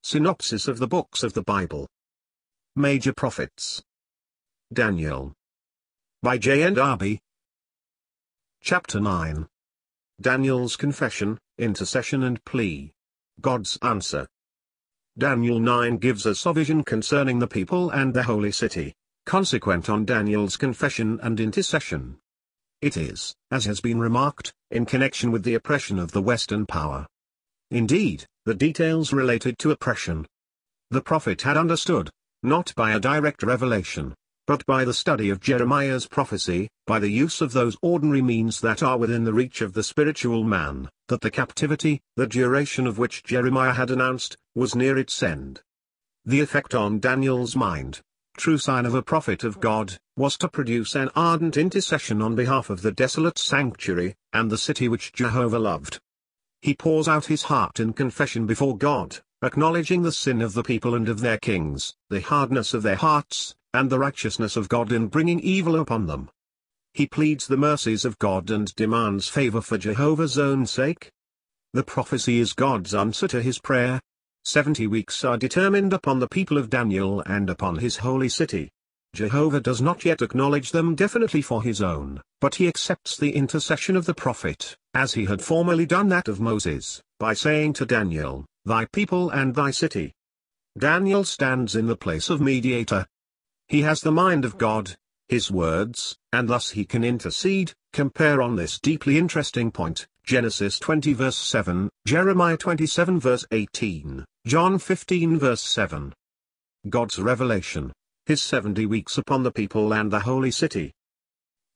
Synopsis of the books of the Bible. Major Prophets. Daniel. By JND Darby. Chapter 9. Daniel's Confession, Intercession and Plea. God's Answer. Daniel 9 gives us a vision concerning the people and the holy city, consequent on Daniel's confession and intercession. It is, as has been remarked, in connection with the oppression of the Western power. Indeed, the details related to oppression. The prophet had understood, not by a direct revelation, but by the study of Jeremiah's prophecy, by the use of those ordinary means that are within the reach of the spiritual man, that the captivity, the duration of which Jeremiah had announced, was near its end. The effect on Daniel's mind, true sign of a prophet of God, was to produce an ardent intercession on behalf of the desolate sanctuary, and the city which Jehovah loved. He pours out his heart in confession before God, acknowledging the sin of the people and of their kings, the hardness of their hearts, and the righteousness of God in bringing evil upon them. He pleads the mercies of God and demands favor for Jehovah's own sake. The prophecy is God's answer to his prayer. 70 weeks are determined upon the people of Daniel and upon his holy city. Jehovah does not yet acknowledge them definitely for his own, but he accepts the intercession of the prophet, as he had formerly done that of Moses, by saying to Daniel, "Thy people and thy city." Daniel stands in the place of mediator. He has the mind of God, his words, and thus he can intercede. Compare on this deeply interesting point, Genesis 20 verse 7, Jeremiah 27 verse 18, John 15 verse 7. God's revelation. His 70 weeks upon the people and the holy city.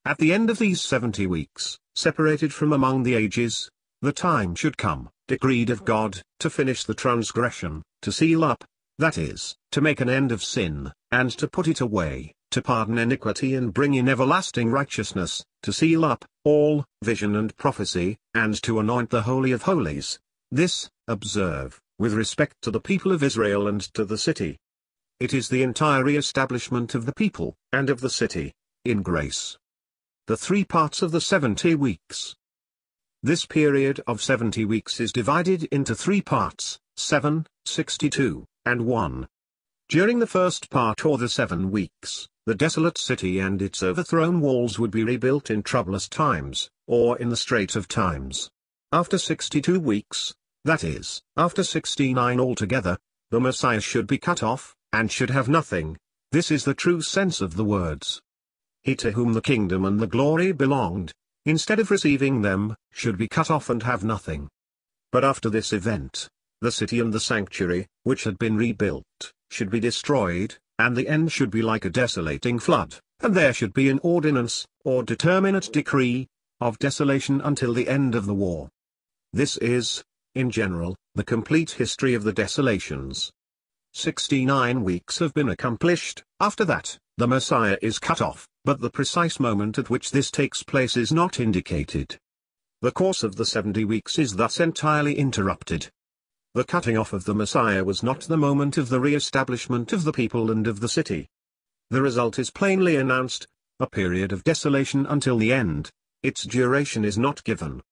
At the end of these 70 weeks, separated from among the ages, the time should come, decreed of God, to finish the transgression, to seal up, that is, to make an end of sin, and to put it away, to pardon iniquity and bring in everlasting righteousness, to seal up all vision and prophecy, and to anoint the Holy of Holies. This, observe, with respect to the people of Israel and to the city. It is the entire re-establishment of the people, and of the city, in grace. The three parts of the 70 weeks. This period of 70 weeks is divided into three parts, 7, 62, and 1. During the first part or the 7 weeks, the desolate city and its overthrown walls would be rebuilt in troublous times, or in the strait of times. After 62 weeks, that is, after 69 altogether, the Messiah should be cut off, and should have nothing. This is the true sense of the words. He to whom the kingdom and the glory belonged, instead of receiving them, should be cut off and have nothing. But after this event, the city and the sanctuary, which had been rebuilt, should be destroyed, and the end should be like a desolating flood, and there should be an ordinance, or determinate decree, of desolation until the end of the war. This is, in general, the complete history of the desolations. 69 weeks have been accomplished. After that, the Messiah is cut off, but the precise moment at which this takes place is not indicated. The course of the 70 weeks is thus entirely interrupted. The cutting off of the Messiah was not the moment of the re-establishment of the people and of the city. The result is plainly announced, a period of desolation until the end. Its duration is not given.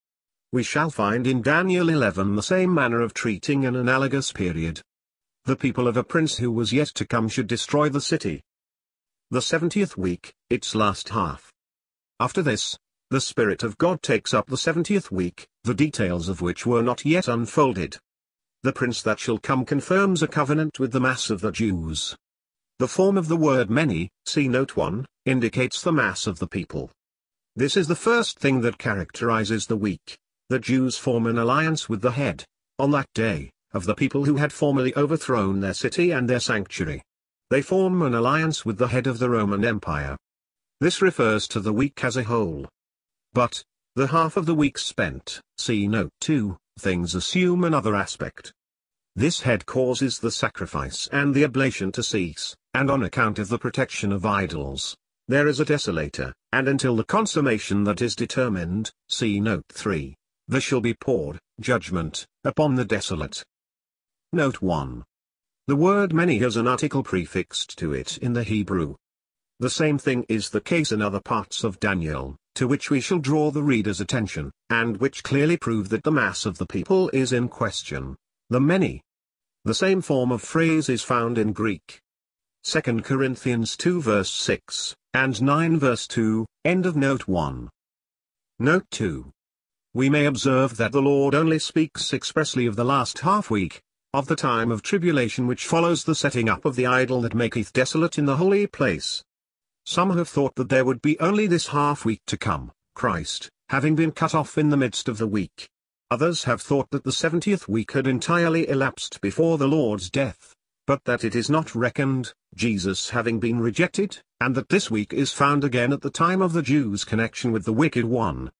We shall find in Daniel 11 the same manner of treating an analogous period. The people of a prince who was yet to come should destroy the city. The 70th week, its last half. After this, the Spirit of God takes up the 70th week, the details of which were not yet unfolded. The prince that shall come confirms a covenant with the mass of the Jews. The form of the word many, see note 1, indicates the mass of the people. This is the first thing that characterizes the week. The Jews form an alliance with the head, on that day, of the people who had formerly overthrown their city and their sanctuary. They form an alliance with the head of the Roman Empire. This refers to the week as a whole. But, the half of the week spent, see note 2, things assume another aspect. This head causes the sacrifice and the oblation to cease, and on account of the protection of idols, there is a desolator, and until the consummation that is determined, see note 3, there shall be poured, judgment, upon the desolate. Note 1. The word many has an article prefixed to it in the Hebrew. The same thing is the case in other parts of Daniel, to which we shall draw the reader's attention, and which clearly prove that the mass of the people is in question. The many. The same form of phrase is found in Greek. 2 Corinthians 2 verse 6, and 9 verse 2, end of note 1. Note 2. We may observe that the Lord only speaks expressly of the last half-week, of the time of tribulation which follows the setting up of the idol that maketh desolate in the holy place. Some have thought that there would be only this half-week to come, Christ, having been cut off in the midst of the week. Others have thought that the 70th week had entirely elapsed before the Lord's death, but that it is not reckoned, Jesus having been rejected, and that this week is found again at the time of the Jews' connection with the wicked one.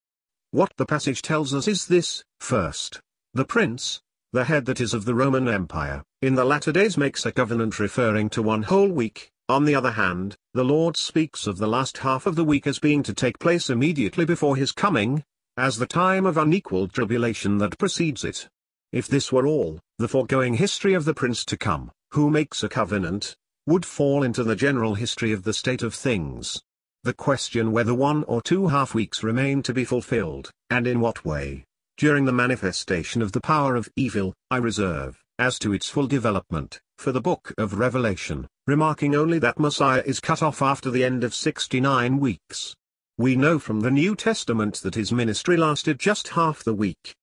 What the passage tells us is this: first, the prince, the head that is of the Roman Empire, in the latter days makes a covenant referring to one whole week. On the other hand, the Lord speaks of the last half of the week as being to take place immediately before his coming, as the time of unequalled tribulation that precedes it. If this were all, the foregoing history of the prince to come, who makes a covenant, would fall into the general history of the state of things. The question whether 1 or 2 half-weeks remain to be fulfilled, and in what way, during the manifestation of the power of evil, I reserve, as to its full development, for the book of Revelation, remarking only that Messiah is cut off after the end of 69 weeks. We know from the New Testament that his ministry lasted just half the week.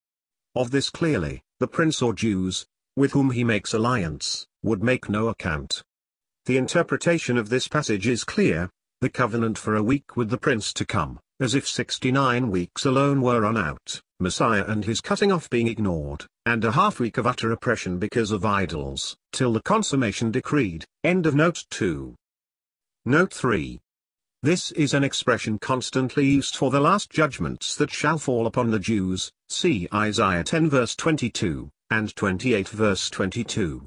Of this clearly, the prince or Jews, with whom he makes alliance, would make no account. The interpretation of this passage is clear: the covenant for a week with the prince to come, as if 69 weeks alone were run out, Messiah and his cutting off being ignored, and a half-week of utter oppression because of idols, till the consummation decreed. End of note 2. Note 3. This is an expression constantly used for the last judgments that shall fall upon the Jews, see Isaiah 10 verse 22, and 28 verse 22.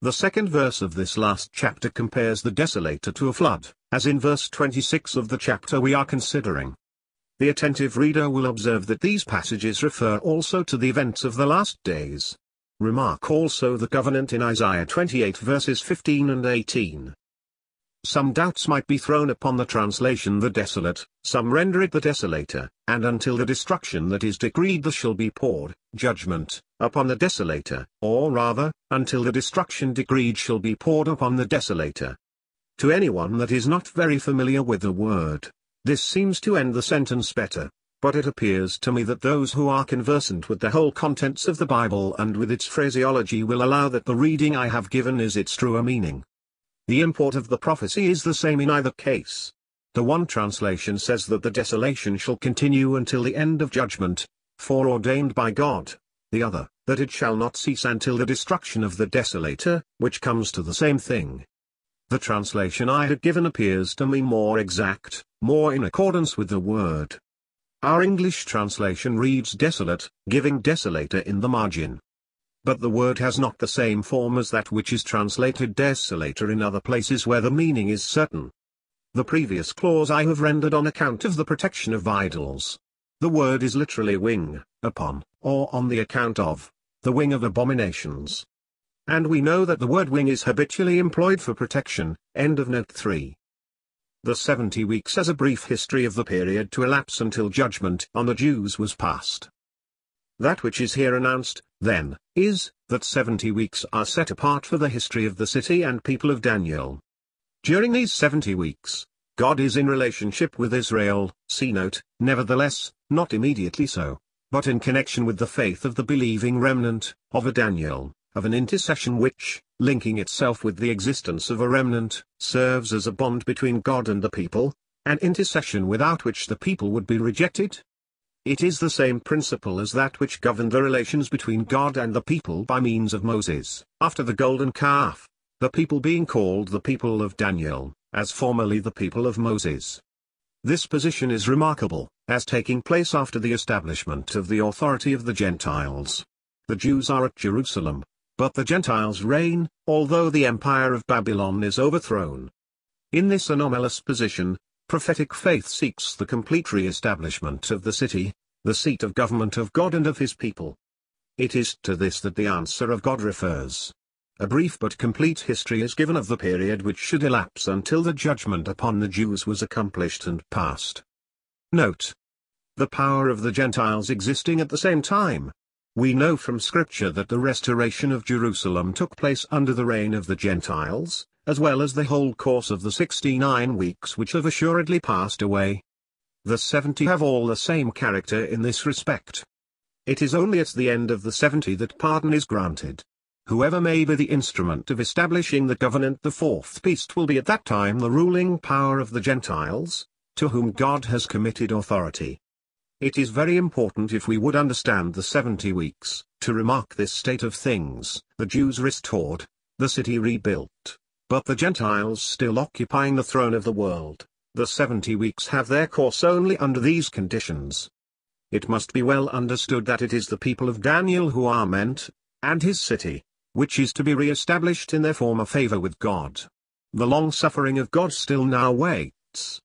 The second verse of this last chapter compares the desolator to a flood, as in verse 26 of the chapter we are considering. The attentive reader will observe that these passages refer also to the events of the last days. Remark also the covenant in Isaiah 28 verses 15 and 18. Some doubts might be thrown upon the translation the desolate, some render it the desolator, and until the destruction that is decreed there shall be poured, judgment, upon the desolator, or rather, until the destruction decreed shall be poured upon the desolator. To anyone that is not very familiar with the word, this seems to end the sentence better, but it appears to me that those who are conversant with the whole contents of the Bible and with its phraseology will allow that the reading I have given is its truer meaning. The import of the prophecy is the same in either case. The one translation says that the desolation shall continue until the end of judgment, foreordained by God; the other, that it shall not cease until the destruction of the desolator, which comes to the same thing. The translation I have given appears to me more exact, more in accordance with the word. Our English translation reads desolate, giving desolator in the margin. But the word has not the same form as that which is translated desolator in other places where the meaning is certain. The previous clause I have rendered on account of the protection of idols. The word is literally wing, upon, or on the account of, the wing of abominations. And we know that the word wing is habitually employed for protection. End of note 3. The 70 weeks as a brief history of the period to elapse until judgment on the Jews was past. That which is here announced, then, is, that 70 weeks are set apart for the history of the city and people of Daniel. During these 70 weeks, God is in relationship with Israel, see note, nevertheless, not immediately so, but in connection with the faith of the believing remnant, of a Daniel, of an intercession which, linking itself with the existence of a remnant, serves as a bond between God and the people, an intercession without which the people would be rejected. It is the same principle as that which governed the relations between God and the people by means of Moses, after the golden calf, the people being called the people of Daniel, as formerly the people of Moses. This position is remarkable, as taking place after the establishment of the authority of the Gentiles. The Jews are at Jerusalem, but the Gentiles reign, although the empire of Babylon is overthrown. In this anomalous position, prophetic faith seeks the complete re-establishment of the city, the seat of government of God and of his people. It is to this that the answer of God refers. A brief but complete history is given of the period which should elapse until the judgment upon the Jews was accomplished and past. Note: the power of the Gentiles existing at the same time. We know from Scripture that the restoration of Jerusalem took place under the reign of the Gentiles, as well as the whole course of the 69 weeks which have assuredly passed away. The 70 have all the same character in this respect. It is only at the end of the 70 that pardon is granted. Whoever may be the instrument of establishing the covenant, the fourth beast will be at that time the ruling power of the Gentiles, to whom God has committed authority. It is very important, if we would understand the 70 weeks, to remark this state of things: the Jews restored, the city rebuilt, but the Gentiles still occupying the throne of the world. The 70 weeks have their course only under these conditions. It must be well understood that it is the people of Daniel who are meant, and his city, which is to be re-established in their former favor with God. The long-suffering of God still now waits.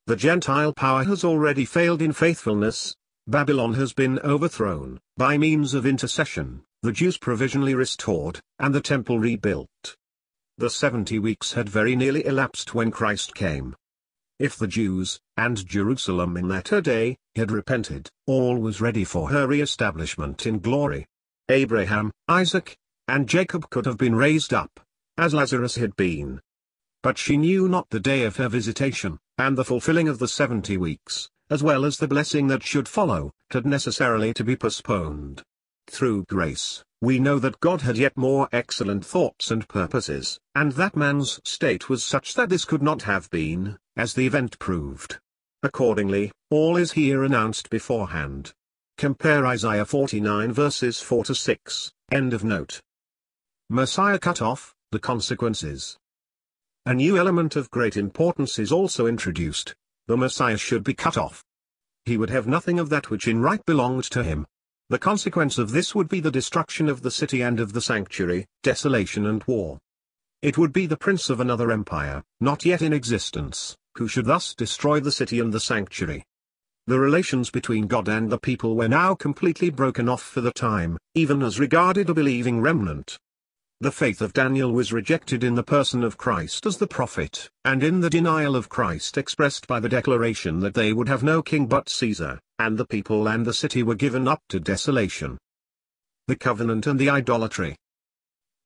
The Gentile power has already failed in faithfulness. Babylon has been overthrown, by means of intercession, the Jews provisionally restored, and the temple rebuilt. The 70 weeks had very nearly elapsed when Christ came. If the Jews, and Jerusalem in that day, had repented, all was ready for her re-establishment in glory. Abraham, Isaac, and Jacob could have been raised up, as Lazarus had been. But she knew not the day of her visitation, and the fulfilling of the 70 weeks, as well as the blessing that should follow, had necessarily to be postponed. Through grace, we know that God had yet more excellent thoughts and purposes, and that man's state was such that this could not have been, as the event proved. Accordingly, all is here announced beforehand. Compare Isaiah 49 verses 4 to 6, end of note. Messiah cut off, the consequences. A new element of great importance is also introduced: the Messiah should be cut off. He would have nothing of that which in right belonged to him. The consequence of this would be the destruction of the city and of the sanctuary, desolation and war. It would be the prince of another empire, not yet in existence, who should thus destroy the city and the sanctuary. The relations between God and the people were now completely broken off for the time, even as regarded a believing remnant. The faith of Daniel was rejected in the person of Christ as the prophet, and in the denial of Christ expressed by the declaration that they would have no king but Caesar, and the people and the city were given up to desolation. The covenant and the idolatry.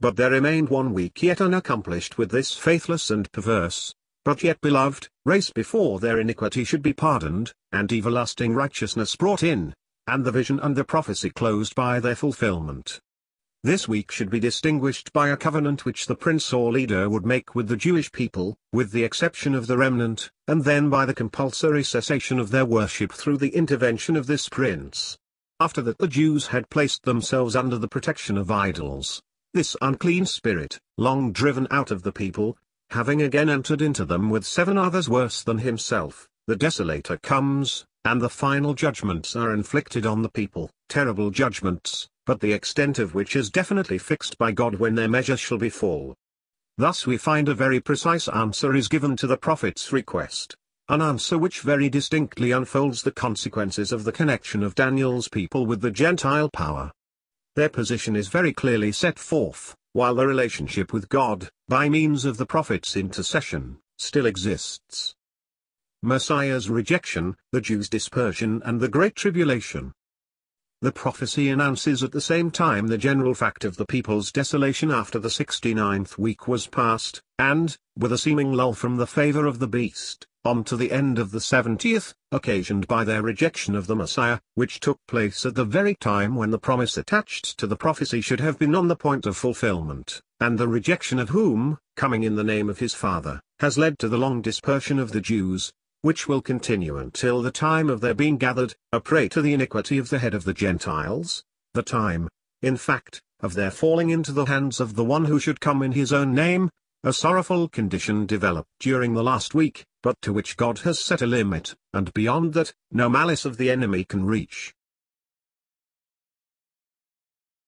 But there remained 1 week yet unaccomplished with this faithless and perverse, but yet beloved, race before their iniquity should be pardoned, and everlasting righteousness brought in, and the vision and the prophecy closed by their fulfillment. This week should be distinguished by a covenant which the prince or leader would make with the Jewish people, with the exception of the remnant, and then by the compulsory cessation of their worship through the intervention of this prince. After that the Jews had placed themselves under the protection of idols, this unclean spirit, long driven out of the people, having again entered into them with 7 others worse than himself, the desolator comes, and the final judgments are inflicted on the people, terrible judgments, but the extent of which is definitely fixed by God when their measure shall be full. Thus we find a very precise answer is given to the prophet's request, an answer which very distinctly unfolds the consequences of the connection of Daniel's people with the Gentile power. Their position is very clearly set forth, while the relationship with God, by means of the prophet's intercession, still exists. Messiah's rejection, the Jews' dispersion and the Great Tribulation. The prophecy announces at the same time the general fact of the people's desolation after the 69th week was past, and, with a seeming lull from the favor of the beast, on to the end of the 70th, occasioned by their rejection of the Messiah, which took place at the very time when the promise attached to the prophecy should have been on the point of fulfillment, and the rejection of whom, coming in the name of his Father, has led to the long dispersion of the Jews, which will continue until the time of their being gathered, a prey to the iniquity of the head of the Gentiles, the time, in fact, of their falling into the hands of the one who should come in his own name, a sorrowful condition developed during the last week, but to which God has set a limit, and beyond that, no malice of the enemy can reach.